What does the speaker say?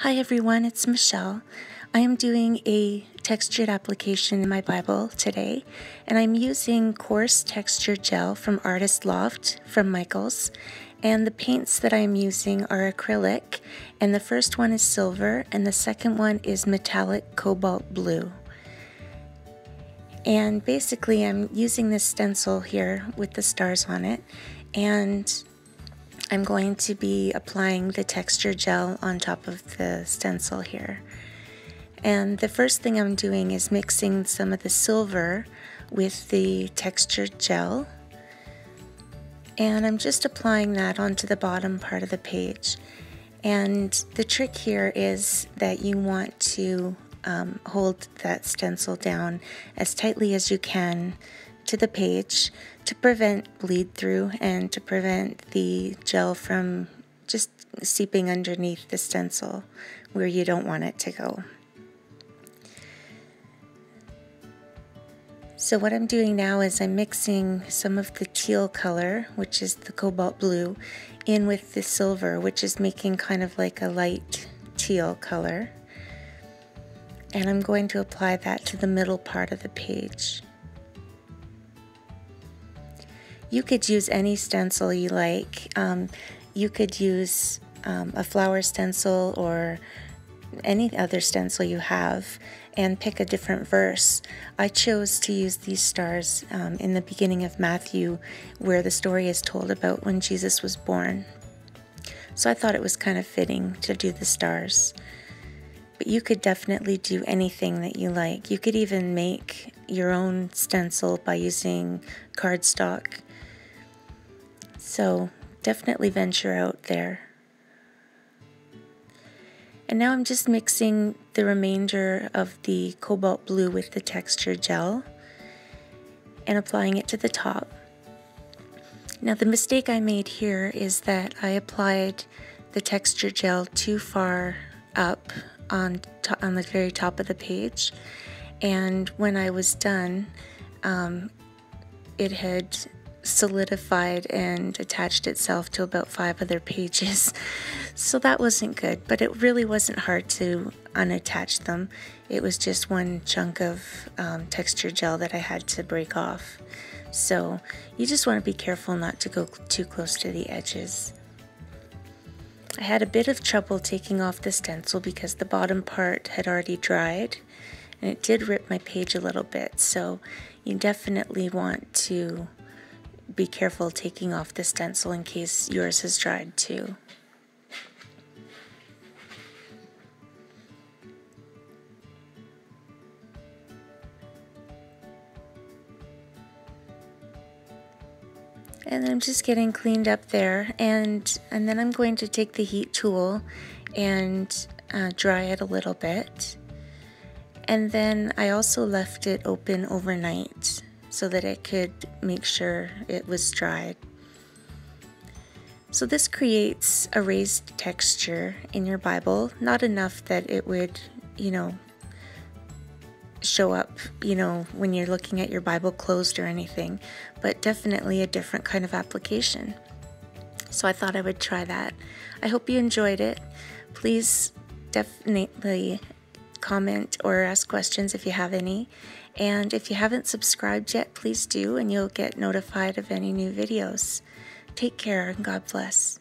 Hi everyone, it's Michelle. I am doing a textured application in my Bible today, and I'm using coarse texture gel from Artist Loft from Michaels, and the paints that I'm using are acrylic, and the first one is silver, and the second one is metallic cobalt blue. And basically I'm using this stencil here with the stars on it, and I'm going to be applying the texture gel on top of the stencil here. And the first thing I'm doing is mixing some of the silver with the texture gel. And I'm just applying that onto the bottom part of the page. And the trick here is that you want to hold that stencil down as tightly as you can to the page to prevent bleed through and to prevent the gel from just seeping underneath the stencil where you don't want it to go. So what I'm doing now is I'm mixing some of the teal color, which is the cobalt blue, in with the silver, which is making kind of like a light teal color. And I'm going to apply that to the middle part of the page. You could use any stencil you like. You could use a flower stencil or any other stencil you have and pick a different verse. I chose to use these stars in the beginning of Matthew, where the story is told about when Jesus was born. So I thought it was kind of fitting to do the stars. But you could definitely do anything that you like. You could even make your own stencil by using cardstock. So definitely venture out there. And now I'm just mixing the remainder of the cobalt blue with the texture gel and applying it to the top. Now the mistake I made here is that I applied the texture gel too far up on the very top of the page, and when I was done, it had solidified and attached itself to about 5 other pages. So that wasn't good, but it really wasn't hard to unattach them. It was just one chunk of texture gel that I had to break off. So you just want to be careful not to go too close to the edges. I had a bit of trouble taking off the stencil because the bottom part had already dried, and it did rip my page a little bit, so you definitely want to be careful taking off the stencil in case yours has dried too. And I'm just getting cleaned up there, and then I'm going to take the heat tool and dry it a little bit. And then I also left it open overnight so that it could make sure it was dried. So this creates a raised texture in your Bible, not enough that it would, show up, when you're looking at your Bible closed or anything, but definitely a different kind of application. So I thought I would try that. I hope you enjoyed it. Please definitely comment or ask questions if you have any. And if you haven't subscribed yet, please do, and you'll get notified of any new videos. Take care and God bless.